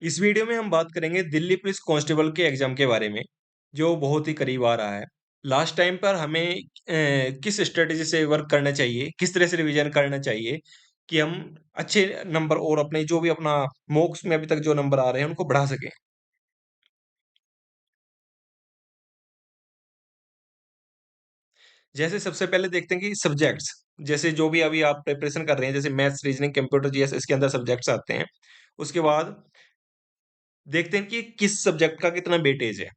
इस वीडियो में हम बात करेंगे दिल्ली पुलिस कांस्टेबल के एग्जाम के बारे में, जो बहुत ही करीब आ रहा है। लास्ट टाइम पर हमें किस स्ट्रेटेजी से वर्क करना चाहिए, किस तरह से रिवीजन करना चाहिए कि हम अच्छे नंबर और अपने जो भी अपना मॉक्स में अभी तक जो नंबर आ रहे हैं, उनको बढ़ा सकें। जैसे सबसे पहले देखते हैं कि सब्जेक्ट्स, जैसे जो भी अभी आप प्रिपरेशन कर रहे हैं, जैसे मैथ्स, रीजनिंग, कंप्यूटर, जीएस, इसके अंदर सब्जेक्ट्स आते हैं। उसके बाद देखते हैं कि किस सब्जेक्ट का कितना वेटेज है।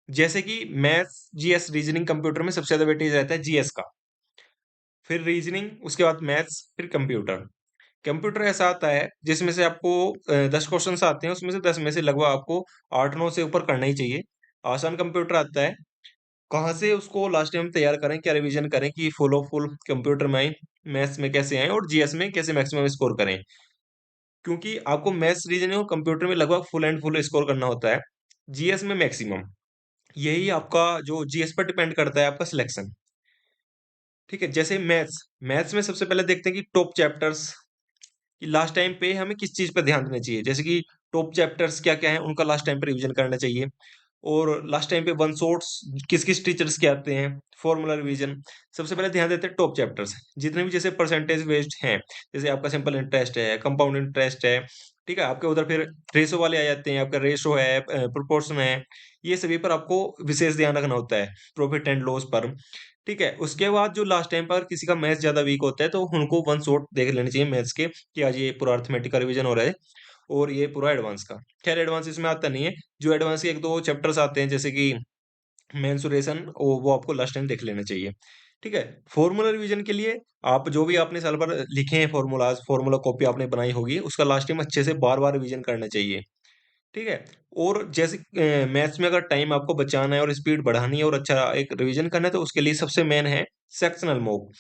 जैसे कि मैथ्स, जीएस, रीजनिंग, कंप्यूटर में सबसे ज़्यादा वेटेज रहता है जीएस का, फिर रीजनिंग, उसके बाद मैथ्स, फिर कंप्यूटर। कंप्यूटर ऐसा आता है जिसमें से आपको 10 क्वेश्चन्स आते हैं, उसमें से 10 में से लगभग आपको 8-9 से ऊपर करना ही चाहिए। आसान कंप्यूटर आता है, कहाँ से उसको लास्ट टाइम तैयार करें, क्या रिवीजन करें कि फुल ऑफ फुल कंप्यूटर में आएँ, मैथ्स में कैसे आएँ और जीएस में कैसे मैक्सिमम स्कोर करें। क्योंकि आपको मैथ्स, रीजनिंग और कंप्यूटर में लगभग फुल एंड फुल स्कोर करना होता है, जीएस में मैक्सिमम। यही आपका जो जीएस पर डिपेंड करता है आपका सिलेक्शन। ठीक है, जैसे मैथ्स, मैथ्स में सबसे पहले देखते हैं कि टॉप चैप्टर्स कि लास्ट टाइम पे हमें किस चीज़ पे ध्यान देना चाहिए। जैसे कि टॉप चैप्टर्स क्या-क्या हैं, उनका लास्ट टाइम पे रिवीजन करना चाहिए और लास्ट टाइम पे वन शॉट्स किस-किस टीचर्स के आते हैं, फॉर्मूला रिवीजन। सबसे पहले ध्यान देते हैं टॉप चैप्टर्स, जितने भी जैसे परसेंटेज बेस्ड हैं, जैसे आपका सिंपल इंटरेस्ट है, कंपाउंड इंटरेस्ट है, ठीक है? आपके उधर फिर रेशो वाले आ जाते हैं, आपका रेशो है, प्रोपोर्शन है, ये सभी पर आपको विशेष ध्यान रखना होता है, प्रॉफिट एंड लॉस पर। ठीक है? उसके बाद जो लास्ट टाइम पर किसी का मैथ्स ज़्यादा वीक होता है, तो उनको वन शॉट देख लेने चाहिए मैथ्स के कि आज ये पूरा अरिथमेटिक का रिवीजन हो रहा है और ये पूरा एडवांस का। खैर एडवांस इसमें आता नहीं है, जो एडवांस के 1-2 चैप्टर्स आते हैं जैसे कि मेंसुरेशन वो आपको लास्ट टाइम देख लेना चाहिए। ठीक है? फार्मूला रिवीजन के लिए आप जो भी आपने साल भर लिखे हैं फार्मूलाज़, फार्मूला कॉपी आपने बनाई होगी, उसका लास्ट टाइम अच्छे से बार-बार रिवीजन करना चाहिए। ठीक है? और जैसे मैथ्स में अगर टाइम आपको बचाना है और स्पीड बढ़ानी है और अच्छा एक रिवीजन करना है, तो उसके लिए सबसे मेन है सेक्शनल मॉक।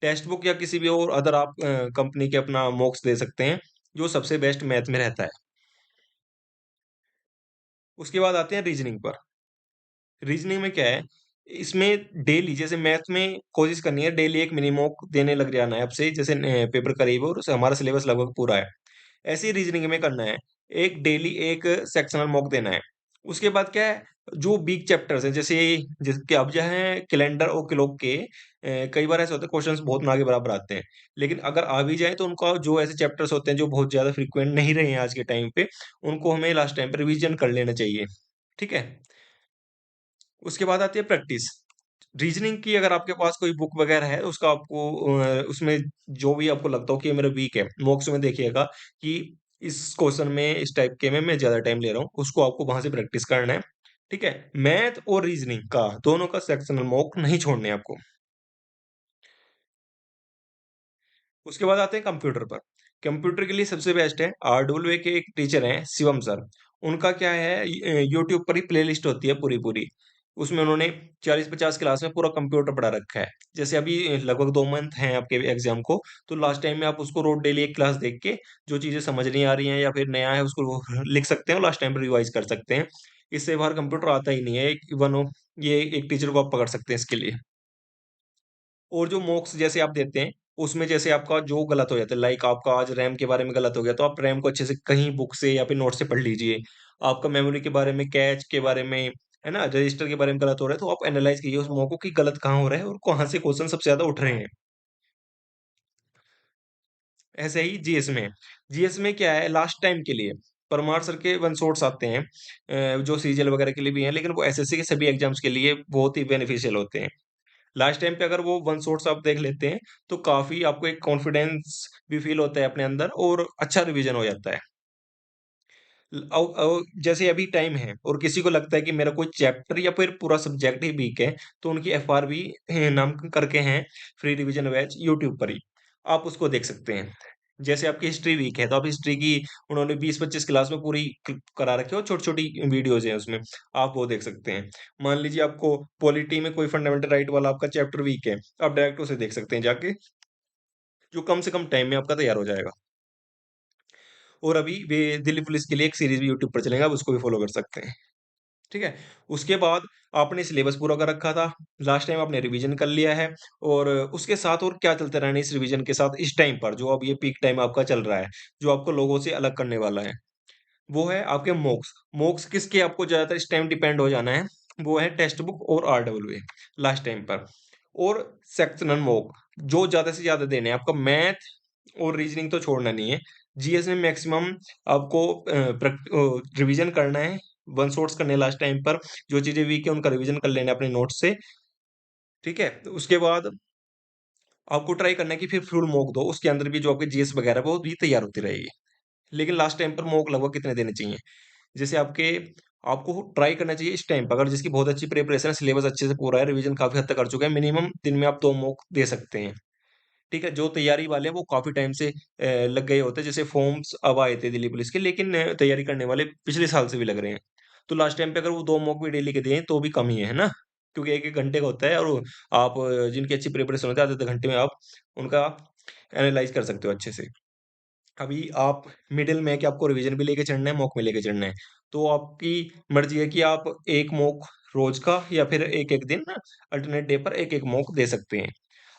टेक्स्ट बुक या किसी भी और अदर आप कंपनी के अपना मॉक्स दे सकते हैं, जो सबसे बेस्ट मैथ में रहता है। उसके बाद आते हैं रीजनिंग पर। रीजनिंग में क्या है, इसमें डेली जैसे मैथ में कोशिश करनी है डेली एक मिनी मॉक देने लग जाना है आपसे, जैसे पेपर करीब हो और उससे हमारा सिलेबस लगभग पूरा है। ऐसे ही रीजनिंग में करना है, एक डेली एक सेक्शनल मॉक देना है। उसके बाद क्या है, जो वीक चैप्टर्स हैं जैसे जिसके अब जो है कैलेंडर और क्लॉक के कई बार ऐसा होता है क्वेश्चंस बहुत ना के बराबर आते हैं। लेकिन अगर आ भी जाए तो उनका जो ऐसे चैप्टर्स होते हैं जो बहुत ज़्यादा फ्रीक्वेंट नहीं रहे हैं आज के टाइम पे, उनको हमें लास्ट टाइम पे रिवीजन कर लेना चाहिए। ठीक है? उसके बाद आती है प्रैक्टिस। रीज़निंग की अगर आपके पास कोई बुक वगैरह है, उसका आपको उसमें जो भी आपको लगता हो कि ये मेरा वीक है, मॉक्स में देखिएगा कि इस क्वेश्चन में, इस टाइप के में मैं ज़्यादा टाइम ले रहा हूँ, उसको आपको वहाँ से प्रैक्टिस करना है। ठीक है? मैथ और रीज़निंग का दोनों का सेक्शनल मॉक नहीं छोड़ने हैं आपको। उसके बाद आते हैं कंप्यूटर पर। कंप्यूटर के लिए सबसे बेस्ट है आरडब्ल्यूए के एक टीचर हैं शिवम सर। उनका क्या है यूट्यूब पर ही प्लेलिस्ट होती है पूरी-पूरी। उसमें उन्होंने 40-50 क्लास में पूरा कंप्यूटर पढ़ा रखा है। जैसे अभी लगभग 2 मंथ हैं आपके एग्ज़ाम को, तो लास्ट टाइम में आप उसको रोज़ डेली एक क्लास देख के जो चीज़ें समझ नहीं आ रही हैं या फिर नया है उसको वो लिख सकते हैं और लास्ट टाइम पे रिवाइज़ कर सकते हैं। इससे बाहर कंप्यूटर आता ही नहीं है। एक वन ये एक टीचर को आप पकड़ सकते हैं इसके लिए। और जो मॉक्स जैसे आप देते हैं, उसमें जैसे आपका जो गलत हो जाता है, लाइक आपका आज रैम के बारे में गलत हो गया, तो आप रैम को अच्छे से कहीं बुक से या फिर नोट से पढ़ लीजिए। आपका मेमोरी के बारे में, कैच के बारे में, है ना? रजिस्टर के बारे में गलत हो रहा है, तो आप एनालाइज़ कीजिए उस मॉक को कि गलत कहाँ हो रहा है और कहाँ से क्वेश्चन सबसे ज़्यादा उठ रहे हैं। ऐसे ही जीएस में। जीएस में क्या है लास्ट टाइम के लिए परमार सर के वन शॉट्स आते हैं जो सीजीएल वगैरह के लिए भी हैं, लेकिन वो एसएससी के सभी एग्ज़ाम्स के लिए बहुत ही बेनिफिशियल होते हैं। लास्ट टाइम पे अगर वो वन शॉट्स आप देख लेते हैं, तो काफ़ी आपको एक कॉन्फिडेंस भी फ़ील होता है अपने अंदर और अच्छा रिवीजन हो जाता है। जैसे अभी टाइम है और किसी को लगता है कि मेरा कोई चैप्टर या फिर पूरा सब्जेक्ट ही वीक है, तो उनकी एफआरबी नाम करके हैं फ्री रिवीजन बैच यूट्यूब पर ही, आप उसको देख सकते हैं। जैसे आपकी हिस्ट्री वीक है, तो आप हिस्ट्री की उन्होंने 20-25 क्लास में पूरी करा रखी है और छोटी-छोटी वीडियोज़ हैं उसमें, आप वो देख सकते हैं। मान लीजिए आपको पॉलिटी में कोई फंडामेंटल राइट वाला आपका चैप्टर वीक है, आप डायरेक्ट उसे देख सकते हैं जाके, जो कम से कम टाइम में आपका तैयार हो जाएगा। और अभी वे दिल्ली पुलिस के लिए एक सीरीज़ भी यूट्यूब पर चलेगा, आप उसको भी फॉलो कर सकते हैं। ठीक है? उसके बाद आपने सिलेबस पूरा कर रखा था, लास्ट टाइम आपने रिवीजन कर लिया है और उसके साथ और क्या चलते रहना है इस रिवीजन के साथ इस टाइम पर जो अब ये पीक टाइम आपका चल रहा है, जो आपको लोगों से अलग करने वाला है। वो है आपके मॉक्स। मॉक्स किसके आपको ज़्यादातर इस टाइम डिपेंड हो जाना है, वो है टेक्स्ट बुक और आरडब्ल्यूए लास्ट टाइम पर। और सेक्शनल मॉक जो ज़्यादा से ज़्यादा देने हैं। आपका मैथ और रीजनिंग तो छोड़ना नहीं है। जीएस में मैक्सिमम आपको रिवीजन करना है, वन शॉट्स करने हैं लास्ट टाइम पर। जो चीज़ें वीक है उनका रिवीजन कर लेना है अपने नोट्स से, ठीक है? तो उसके बाद आपको ट्राई करना है कि फिर फुल मॉक दो, उसके अंदर भी जो आपके जीएस वगैरह वो भी तैयार होती रहेगी। लेकिन लास्ट टाइम पर मॉक लगभग कितने देने चाहिए? जैसे आपको ट्राई करना चाहिए इस टाइम पर, अगर जिसकी बहुत अच्छी प्रिपरेशन है, सिलेबस अच्छे से पूरा है, रिवीजन काफ़ी हद तक कर चुका है, मिनिमम दिन में आप 2 मॉक दे सकते हैं। ठीक है? जो तैयारी वाले हैं वो काफ़ी टाइम से लग गए होते हैं, जैसे फॉर्म्स अब आए थे दिल्ली पुलिस के, लेकिन तैयारी करने वाले पिछले साल से भी लग रहे हैं। तो लास्ट टाइम पे अगर वो 2 मॉक भी डेली के दें तो भी कम ही है ना? क्योंकि 1-1 घंटे का होता है, और आप जिनकी अच्छी प्रिपरेशन होती है आधे-आधे घंटे में आप उनका एनालाइज़ कर सकते हो अच्छे से। अभी आप मिडिल में है कि आपको रिवीजन भी लेके चलना है, मॉक में लेके चलना है। तो आपकी मर्ज़ी है कि आप 1 मॉक रोज़ का या फिर 1-1 दिन अल्टरनेट डे पर 1-1 मॉक दे सकते हैं।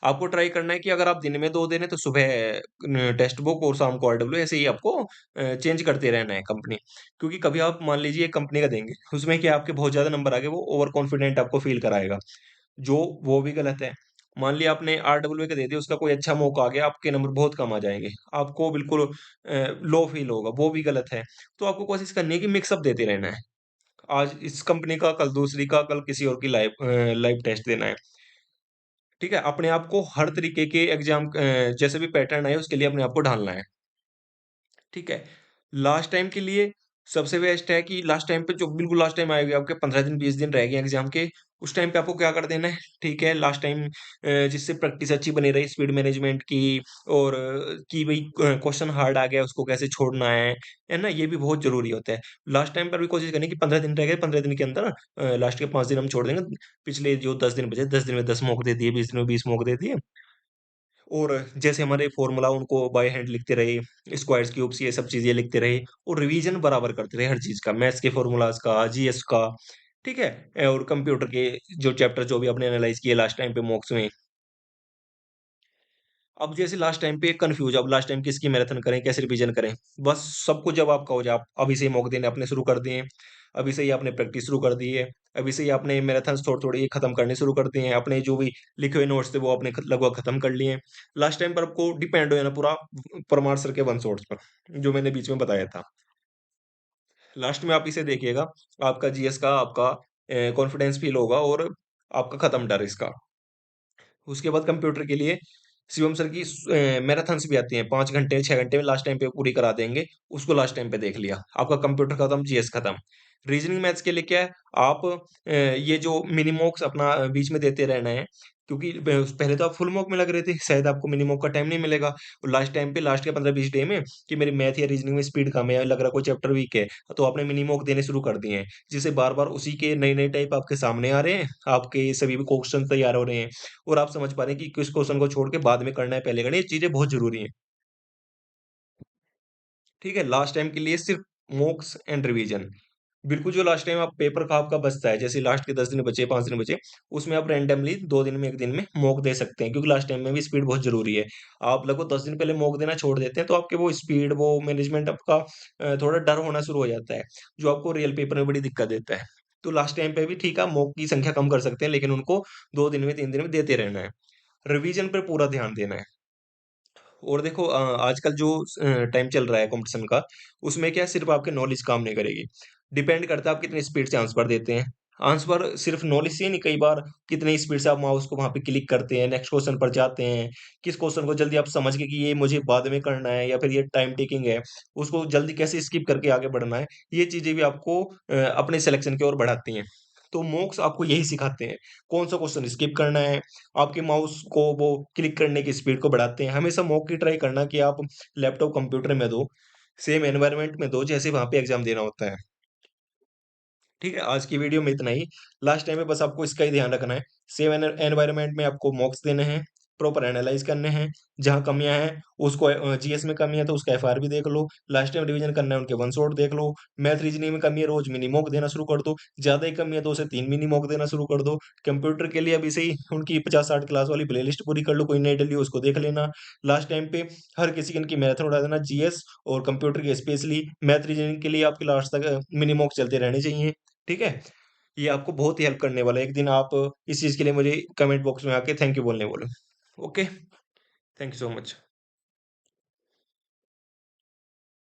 आपको ट्राई करना है कि अगर आप दिन में 2 दे रहे हैं तो सुबह टेक्स्ट बुक और शाम को आरडब्ल्यू, ऐसे ही आपको चेंज करते रहना है कंपनी। क्योंकि कभी आप मान लीजिए एक कंपनी का देंगे, उसमें क्या आपके बहुत ज़्यादा नंबर आ गए, वो ओवर कॉन्फिडेंट आपको फ़ील कराएगा। जो वो भी गलत है। मान लिया आपने आरडब्ल्यूए का दे दिया, उसका कोई अच्छा मौका आ गया, आपके नंबर बहुत कम आ जाएँगे। आपको बिल्कुल लो फ़ील होगा, वो भी गलत है। तो आपको कोशिश करनी है कि मिक्स अप देते रहना है। आज इस कंपनी का, कल दूसरी का, कल किसी और की लाइव टेस्ट देना है। ठीक है? अपने आप को हर तरीके के जैसे भी पैटर्न आए उसके लिए अपने आप को ढालना है। ठीक है? लास्ट टाइम के लिए सबसे बेस्ट है कि लास्ट टाइम पे जो बिल्कुल लास्ट टाइम आएगा, आपके 15 दिन 20 दिन रह गए एग्ज़ाम के, उस टाइम पे आपको क्या कर देना है, ठीक है? लास्ट टाइम जिससे प्रैक्टिस अच्छी बनी रही स्पीड मैनेजमेंट की, और कि भई क्वेश्चन हार्ड आ गया उसको कैसे छोड़ना है ना? ये भी बहुत ज़रूरी होता है। लास्ट टाइम पर भी कोशिश करनी है कि 15 दिन रह गए, 15 दिन के अंदर लास्ट के 5 दिन हम छोड़ देंगे। पिछले जो 10 दिन बचे, 10 दिन में 10 मौके दे दिए, 20 दिन में 20 मौके दे दिए। और जैसे हमारे फ़ॉर्मूला उनको बाय हैंड लिखते रहे, स्क्वायर्स, क्यूब्स ये सब चीज़ें लिखते रहे, और रिवीजन बराबर करते रहे हर चीज़ का, मैथ्स के फ़ॉर्मूलाज़ का, जीएस का, ठीक है? और कंप्यूटर के जो चैप्टर जो भी आपने एनालाइज़ किए लास्ट टाइम पे मॉक्स में, अब जैसे लास्ट टाइम पे कन्फ्यूज़, अब लास्ट टाइम किसकी मैराथन करें, कैसे रिवीजन करें? बस सब कुछ जब आपका हो जाए, आप अभी से ही मॉक देने आपने शुरू कर दिए, अभी से ही आपने प्रैक्टिस शुरू कर दी है, अभी से ही आपने मैराथन्स थोड़े-थोड़े ये खत्म करने शुरू कर दिए हैं, अपने जो भी लिखे हुए नोट्स थे वो आपने लगभग खत्म कर लिए हैं। लास्ट टाइम पर आपको डिपेंड हो जाना पूरा परमार सर के वन शॉट्स पर, जो मैंने बीच में बताया था। लास्ट में आप इसे देखिएगा, आपका जीएस का आपका कॉन्फिडेंस फ़ील होगा, और आपका खत्म डर इसका। उसके बाद कंप्यूटर के लिए शिवम सर की मैराथन्स भी आती हैं, 5 घंटे, 6 घंटे में लास्ट टाइम पे पूरी करा देंगे, उसको लास्ट टाइम पे देख लिया। आपका कंप्यूटर खत्म, जीएस खत्म। रीजनिंग मैथ्स के लिए क्या है, आप ये जो मिनी मॉक्स अपना बीच में देते रहना है, क्योंकि पहले तो आप फुल मॉक में लग रहे थे, शायद आपको मिनी मॉक का टाइम नहीं मिलेगा। और लास्ट टाइम पे लास्ट के 15-20 डे में कि मेरी मैथ या रीजनिंग में स्पीड कम है, या लग रहा कोई चैप्टर वीक है, तो आपने मिनी मॉक देने शुरू कर दिए हैं, जिससे बार-बार उसी के नए-नए टाइप आपके सामने आ रहे हैं, आपके सभी भी क्वेश्चन तैयार हो रहे हैं। और आप समझ पा रहे हैं कि किस क्वेश्चन को छोड़ के बाद में करना है, पहले करना है, ये चीज़ें बहुत ज़रूरी हैं। ठीक है? लास्ट टाइम के लिए सिर्फ मॉक्स एंड रिवीजन। बिल्कुल जो लास्ट टाइम आप पेपर का आपका बचता है, जैसे लास्ट के 10 दिन बचे, 5 दिन बचे, उसमें आप रैंडमली 2 दिन में, 1 दिन में मॉक दे सकते हैं, क्योंकि लास्ट टाइम में भी स्पीड बहुत ज़रूरी है। आप लगभग 10 दिन पहले मॉक देना छोड़ देते हैं, तो आपके वो स्पीड, वो मैनेजमेंट आपका थोड़ा डर होना शुरू हो जाता है, जो आपको रियल पेपर में बड़ी दिक्कत देता है। तो लास्ट टाइम पे भी ठीक है, आप मॉक की संख्या कम कर सकते हैं, लेकिन उनको 2 दिन में, 3 दिन में देते रहना है। रिवीजन पे पूरा ध्यान देना है। और देखो आजकल जो टाइम चल रहा है कॉम्पिटिशन का, उसमें क्या है, सिर्फ़ आपकी नॉलेज काम नहीं करेगी। डिपेंड करता है आप कितनी स्पीड से आंसर देते हैं। आंसर सिर्फ़ नॉलेज से ही नहीं, कई बार कितनी स्पीड से आप माउस को वहाँ पे क्लिक करते हैं, नेक्स्ट क्वेश्चन पर जाते हैं, किस क्वेश्चन को जल्दी आप समझ के कि ये मुझे बाद में करना है, या फिर ये टाइम टेकिंग है, उसको जल्दी कैसे स्किप करके आगे बढ़ना है, ये चीज़ें भी आपको अपने सिलेक्शन की ओर बढ़ाती हैं। तो मॉक्स आपको यही सिखाते हैं, कौन-सा क्वेश्चन स्किप करना है, आपके माउस को वो क्लिक करने की स्पीड को बढ़ाते हैं। हमेशा मॉक की ट्राई करना कि आप लैपटॉप, कंप्यूटर में दो, सेम एनवायरनमेंट में दो जैसे वहाँ पे एग्ज़ाम देना होता है। ठीक है? आज की वीडियो में इतना ही। लास्ट टाइम में बस आपको इसका ही ध्यान रखना है, सेम एनवायरनमेंट में आपको मॉक्स देने हैं, प्रॉपर एनालाइज करने हैं, जहाँ कमियां हैं उसको जीएस में कमी है तो उसका एफआर भी देख लो, लास्ट टाइम रिवीजन करना है उनके वन शॉट देख लो, मैथ रीजनिंग में कमी है रोज मिनी मॉक देना शुरू कर दो, ज्यादा ही कमी है तो उसे 3 मिनी मॉक देना शुरू कर दो। कंप्यूटर के लिए अभी से ही उनकी 50-60 क्लास वाली प्लेलिस्ट पूरी कर लो, कोई नई डली हो उसको देख लेना। लास्ट टाइम पे हर किसी की इनकी मैथड उड़ा देना, जीएस और कंप्यूटर की स्पेशली मैथ रीजनिंग के लिए आपकी लास्ट तक मिनी मॉक चलते रहने चाहिए। ठीक है, ये आपको बहुत ही हेल्प करने वाला है। एक दिन आप इस चीज के लिए मुझे कमेंट बॉक्स में आके थैंक यू बोलने बोलो। Okay, thank you so much.